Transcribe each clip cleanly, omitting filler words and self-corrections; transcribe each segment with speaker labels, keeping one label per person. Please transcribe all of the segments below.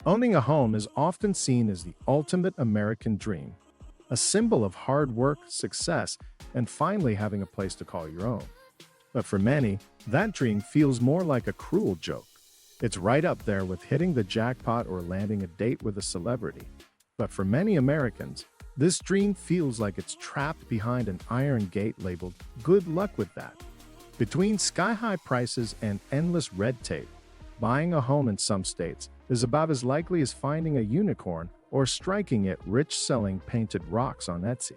Speaker 1: Owning a home is often seen as the ultimate American dream, a symbol of hard work, success, and finally having a place to call your own. But for many, that dream feels more like a cruel joke. It's right up there with hitting the jackpot or landing a date with a celebrity. But for many Americans, this dream feels like it's trapped behind an iron gate labeled, "Good luck with that." Between sky-high prices and endless red tape, buying a home in some states is about as likely as finding a unicorn or striking it rich selling painted rocks on Etsy.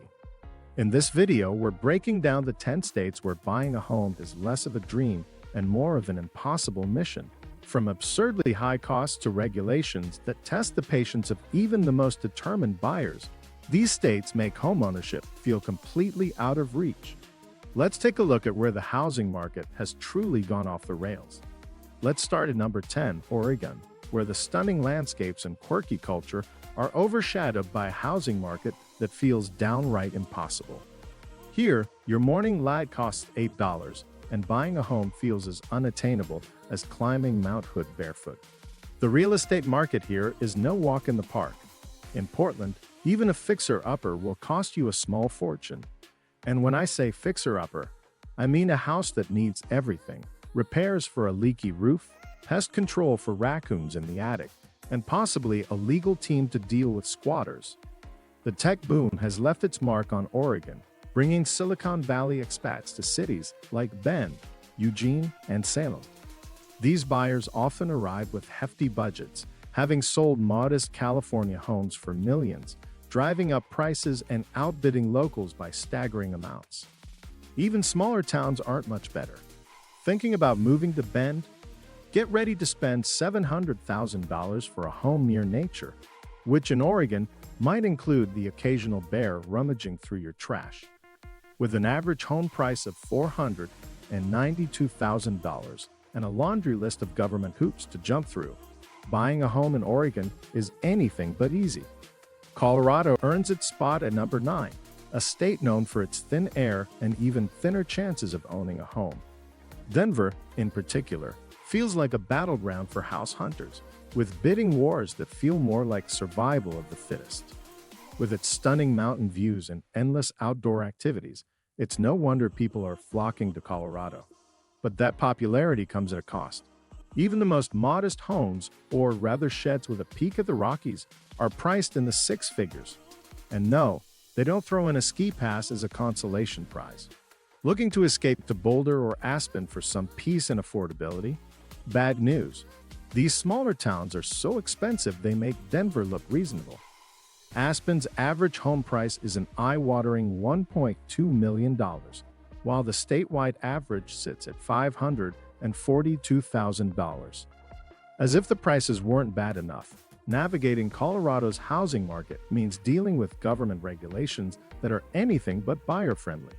Speaker 1: In this video, we're breaking down the 10 states where buying a home is less of a dream and more of an impossible mission. From absurdly high costs to regulations that test the patience of even the most determined buyers, these states make homeownership feel completely out of reach. Let's take a look at where the housing market has truly gone off the rails. Let's start at number 10, Oregon, where the stunning landscapes and quirky culture are overshadowed by a housing market that feels downright impossible. Here, your morning ride costs $8, and buying a home feels as unattainable as climbing Mount Hood barefoot. The real estate market here is no walk in the park. In Portland, even a fixer-upper will cost you a small fortune. And when I say fixer-upper, I mean a house that needs everything: repairs for a leaky roof, pest control for raccoons in the attic, and possibly a legal team to deal with squatters. The tech boom has left its mark on Oregon, bringing Silicon Valley expats to cities like Bend, Eugene, and Salem. These buyers often arrive with hefty budgets, having sold modest California homes for millions, driving up prices and outbidding locals by staggering amounts. Even smaller towns aren't much better. Thinking about moving to Bend? Get ready to spend $700,000 for a home near nature, which in Oregon might include the occasional bear rummaging through your trash. With an average home price of $492,000 and a laundry list of government hoops to jump through, buying a home in Oregon is anything but easy. Colorado earns its spot at number 9, a state known for its thin air and even thinner chances of owning a home. Denver, in particular, feels like a battleground for house hunters, with bidding wars that feel more like survival of the fittest. With its stunning mountain views and endless outdoor activities, it's no wonder people are flocking to Colorado. But that popularity comes at a cost. Even the most modest homes, or rather sheds with a peek at the Rockies, are priced in the six figures. And no, they don't throw in a ski pass as a consolation prize. Looking to escape to Boulder or Aspen for some peace and affordability? Bad news. These smaller towns are so expensive they make Denver look reasonable. Aspen's average home price is an eye-watering $1.2 million, while the statewide average sits at $542,000. As if the prices weren't bad enough, navigating Colorado's housing market means dealing with government regulations that are anything but buyer-friendly.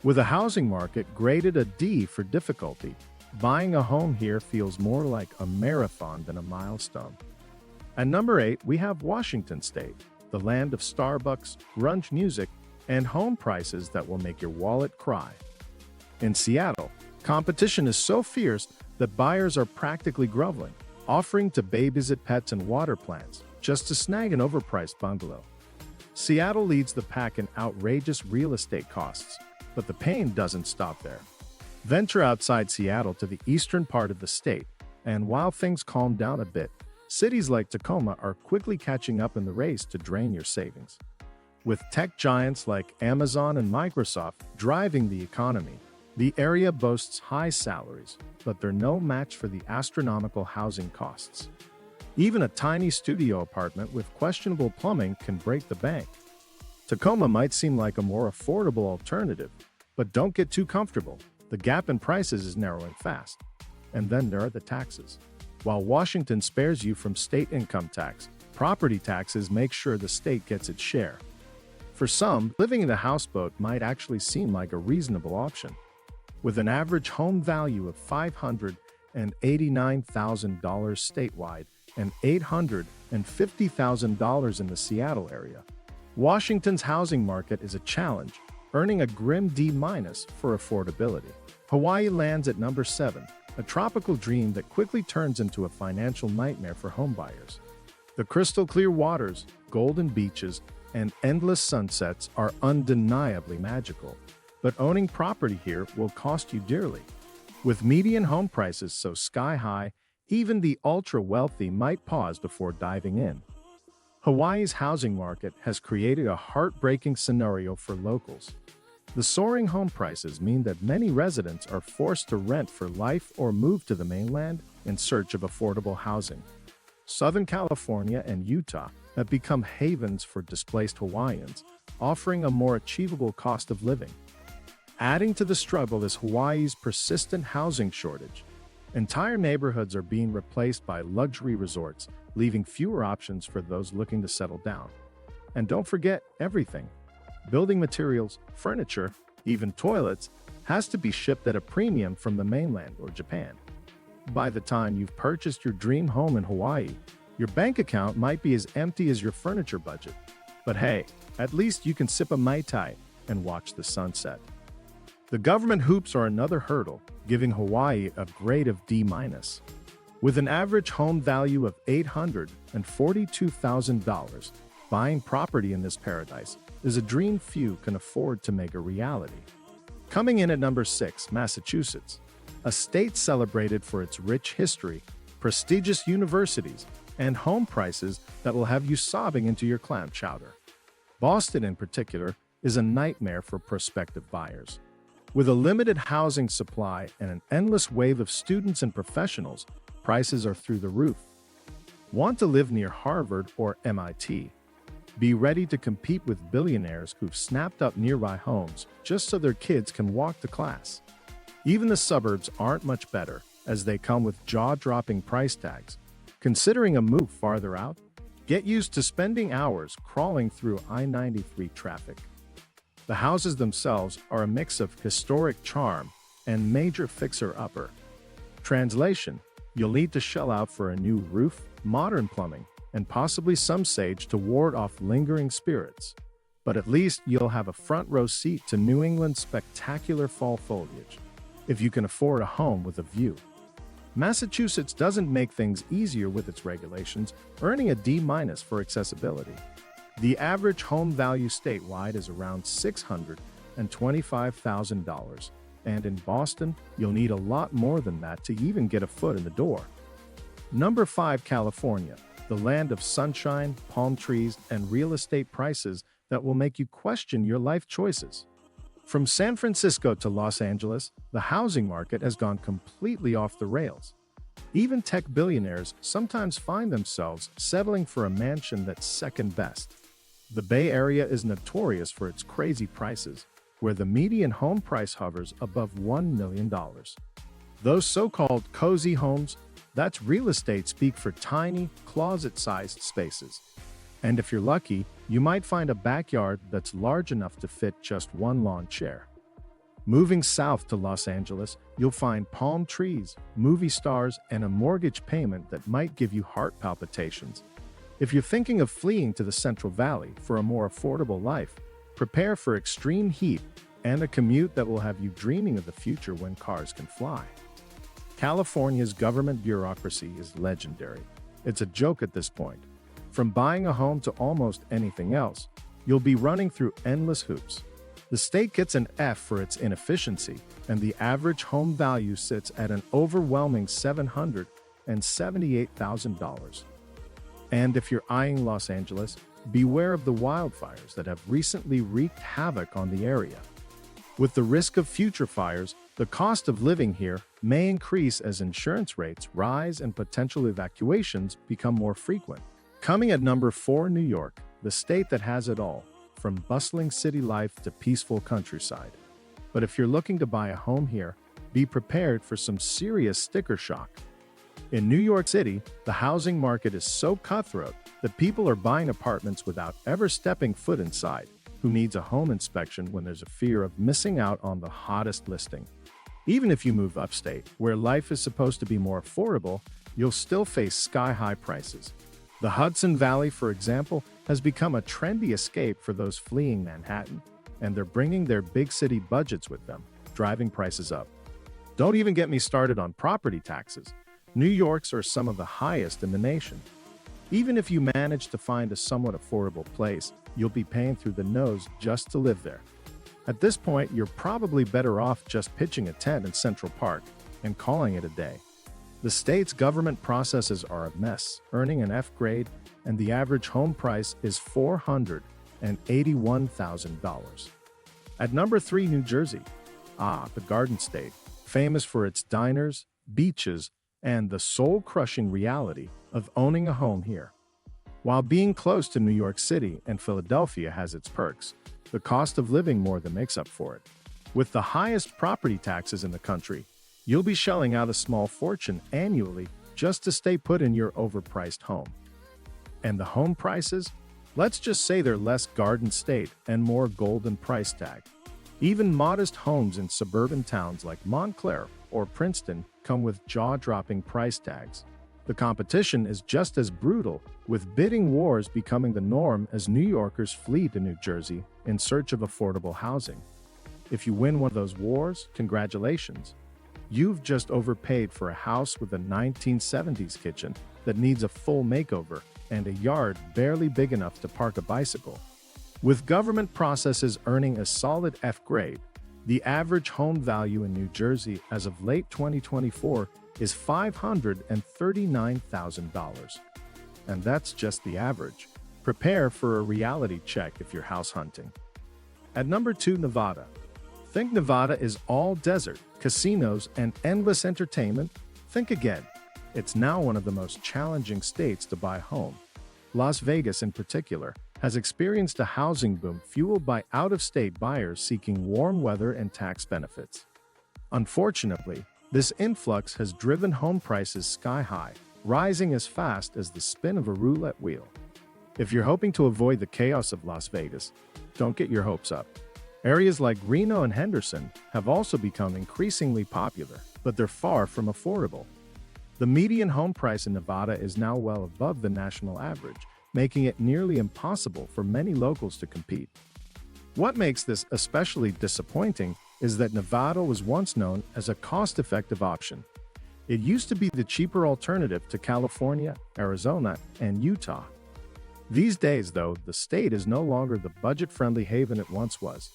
Speaker 1: With a housing market graded a D for difficulty, buying a home here feels more like a marathon than a milestone. At number 8, we have Washington State, the land of Starbucks, grunge music, and home prices that will make your wallet cry. In Seattle, competition is so fierce that buyers are practically groveling, offering to babysit pets and water plants just to snag an overpriced bungalow. Seattle leads the pack in outrageous real estate costs, but the pain doesn't stop there. Venture outside Seattle to the eastern part of the state, and while things calm down a bit, cities like Tacoma are quickly catching up in the race to drain your savings. With tech giants like Amazon and Microsoft driving the economy, the area boasts high salaries, but they're no match for the astronomical housing costs. Even a tiny studio apartment with questionable plumbing can break the bank. Tacoma might seem like a more affordable alternative, but don't get too comfortable. The gap in prices is narrowing fast. And then there are the taxes. While Washington spares you from state income tax, property taxes make sure the state gets its share. For some, living in a houseboat might actually seem like a reasonable option. With an average home value of $589,000 statewide and $850,000 in the Seattle area, Washington's housing market is a challenge, earning a grim D- for affordability. Hawaii lands at number 7, a tropical dream that quickly turns into a financial nightmare for homebuyers. The crystal clear waters, golden beaches, and endless sunsets are undeniably magical, but owning property here will cost you dearly. With median home prices so sky high, even the ultra-wealthy might pause before diving in. Hawaii's housing market has created a heartbreaking scenario for locals. The soaring home prices mean that many residents are forced to rent for life or move to the mainland in search of affordable housing. Southern California and Utah have become havens for displaced Hawaiians, offering a more achievable cost of living. Adding to the struggle is Hawaii's persistent housing shortage. Entire neighborhoods are being replaced by luxury resorts, leaving fewer options for those looking to settle down. And don't forget everything. Building materials, furniture, even toilets, has to be shipped at a premium from the mainland or Japan. By the time you've purchased your dream home in Hawaii, your bank account might be as empty as your furniture budget. But hey, at least you can sip a Mai Tai and watch the sunset. The government hoops are another hurdle, giving Hawaii a grade of D-. With an average home value of $842,000, buying property in this paradise is a dream few can afford to make a reality. Coming in at number 6, Massachusetts, a state celebrated for its rich history, prestigious universities, and home prices that will have you sobbing into your clam chowder. Boston, in particular, is a nightmare for prospective buyers. With a limited housing supply and an endless wave of students and professionals, prices are through the roof. Want to live near Harvard or MIT? Be ready to compete with billionaires who've snapped up nearby homes just so their kids can walk to class. Even the suburbs aren't much better, as they come with jaw-dropping price tags. Considering a move farther out? Get used to spending hours crawling through I-93 traffic. The houses themselves are a mix of historic charm and major fixer-upper. Translation: you'll need to shell out for a new roof, modern plumbing, and possibly some sage to ward off lingering spirits. But at least you'll have a front-row seat to New England's spectacular fall foliage, if you can afford a home with a view. Massachusetts doesn't make things easier with its regulations, earning a D- for accessibility. The average home value statewide is around $625,000, and in Boston, you'll need a lot more than that to even get a foot in the door. Number 5, California, the land of sunshine, palm trees, and real estate prices that will make you question your life choices. From San Francisco to Los Angeles, the housing market has gone completely off the rails. Even tech billionaires sometimes find themselves settling for a mansion that's second best. The Bay Area is notorious for its crazy prices, where the median home price hovers above $1 million. Those so-called cozy homes, that's real estate speak for tiny, closet-sized spaces. And if you're lucky, you might find a backyard that's large enough to fit just one lawn chair. Moving south to Los Angeles, you'll find palm trees, movie stars, and a mortgage payment that might give you heart palpitations. If you're thinking of fleeing to the Central Valley for a more affordable life, prepare for extreme heat and a commute that will have you dreaming of the future when cars can fly. California's government bureaucracy is legendary. It's a joke at this point. From buying a home to almost anything else, you'll be running through endless hoops. The state gets an F for its inefficiency, and the average home value sits at an overwhelming $778,000. And if you're eyeing Los Angeles, beware of the wildfires that have recently wreaked havoc on the area. With the risk of future fires, the cost of living here may increase as insurance rates rise and potential evacuations become more frequent. Coming at number 4, New York, the state that has it all, from bustling city life to peaceful countryside. But if you're looking to buy a home here, be prepared for some serious sticker shock. In New York City, the housing market is so cutthroat that people are buying apartments without ever stepping foot inside. Who needs a home inspection when there's a fear of missing out on the hottest listing? Even if you move upstate, where life is supposed to be more affordable, you'll still face sky-high prices. The Hudson Valley, for example, has become a trendy escape for those fleeing Manhattan, and they're bringing their big city budgets with them, driving prices up. Don't even get me started on property taxes. New York's are some of the highest in the nation. Even if you manage to find a somewhat affordable place, you'll be paying through the nose just to live there. At this point, you're probably better off just pitching a tent in Central Park and calling it a day. The state's government processes are a mess, earning an F grade, and the average home price is $481,000. At number 3, New Jersey. The Garden State, famous for its diners, beaches, and the soul-crushing reality of owning a home here. While being close to New York City and Philadelphia has its perks, the cost of living more than makes up for it. With the highest property taxes in the country, you'll be shelling out a small fortune annually just to stay put in your overpriced home. And the home prices? Let's just say they're less Garden State and more golden price tag. Even modest homes in suburban towns like Montclair or Princeton come with jaw-dropping price tags. The competition is just as brutal, with bidding wars becoming the norm as New Yorkers flee to New Jersey in search of affordable housing. If you win one of those wars, congratulations. You've just overpaid for a house with a 1970s kitchen that needs a full makeover and a yard barely big enough to park a bicycle. With government processes earning a solid F grade, the average home value in New Jersey as of late 2024 is $539,000. And that's just the average. Prepare for a reality check if you're house hunting. At number 2, Nevada. Think Nevada is all desert, casinos, and endless entertainment? Think again. It's now one of the most challenging states to buy a home. Las Vegas, in particular, has experienced a housing boom fueled by out-of-state buyers seeking warm weather and tax benefits. Unfortunately, this influx has driven home prices sky-high, rising as fast as the spin of a roulette wheel. If you're hoping to avoid the chaos of Las Vegas, don't get your hopes up. Areas like Reno and Henderson have also become increasingly popular, but they're far from affordable. The median home price in Nevada is now well above the national average, making it nearly impossible for many locals to compete. What makes this especially disappointing is that Nevada was once known as a cost-effective option. It used to be the cheaper alternative to California, Arizona, and Utah. These days, though, the state is no longer the budget-friendly haven it once was.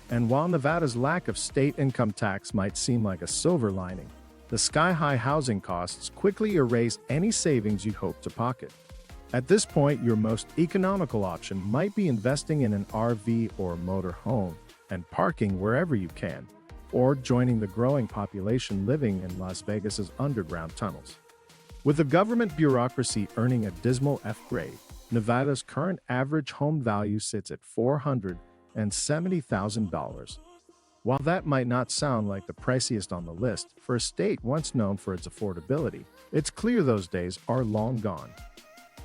Speaker 1: And while Nevada's lack of state income tax might seem like a silver lining, the sky-high housing costs quickly erase any savings you'd hope to pocket. At this point, your most economical option might be investing in an RV or motor home and parking wherever you can, or joining the growing population living in Las Vegas's underground tunnels. With the government bureaucracy earning a dismal F grade, Nevada's current average home value sits at $470,000. While that might not sound like the priciest on the list for a state once known for its affordability, it's clear those days are long gone.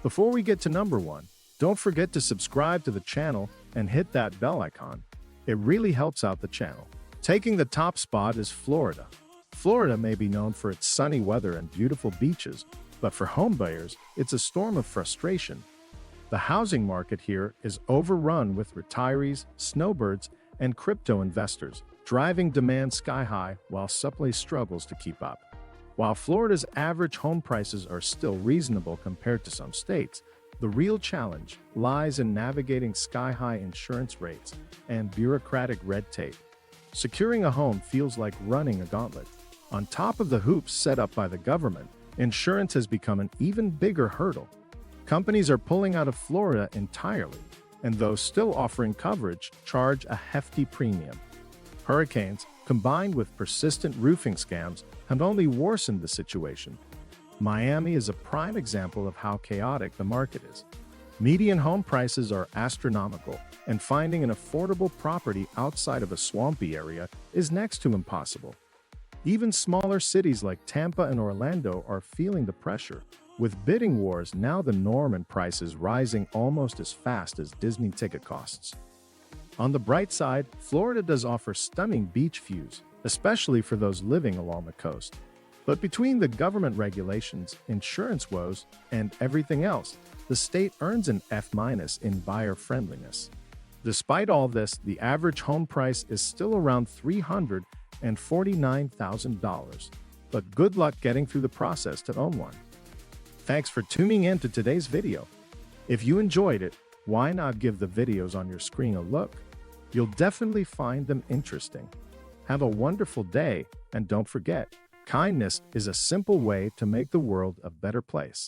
Speaker 1: Before we get to number 1, don't forget to subscribe to the channel and hit that bell icon. It really helps out the channel. Taking the top spot is Florida. Florida may be known for its sunny weather and beautiful beaches, but for homebuyers, it's a storm of frustration. The housing market here is overrun with retirees, snowbirds, and crypto investors, driving demand sky-high while supply struggles to keep up. While Florida's average home prices are still reasonable compared to some states, the real challenge lies in navigating sky-high insurance rates and bureaucratic red tape. Securing a home feels like running a gauntlet. On top of the hoops set up by the government, insurance has become an even bigger hurdle. Companies are pulling out of Florida entirely, and those still offering coverage charge a hefty premium. Hurricanes, combined with persistent roofing scams, have only worsened the situation. Miami is a prime example of how chaotic the market is. Median home prices are astronomical, and finding an affordable property outside of a swampy area is next to impossible. Even smaller cities like Tampa and Orlando are feeling the pressure, with bidding wars now the norm and prices rising almost as fast as Disney ticket costs. On the bright side, Florida does offer stunning beach views, especially for those living along the coast. But between the government regulations, insurance woes, and everything else, the state earns an F- in buyer friendliness. Despite all this, the average home price is still around $349,000. But good luck getting through the process to own one. Thanks for tuning in to today's video. If you enjoyed it, why not give the videos on your screen a look? You'll definitely find them interesting. Have a wonderful day, and don't forget, kindness is a simple way to make the world a better place.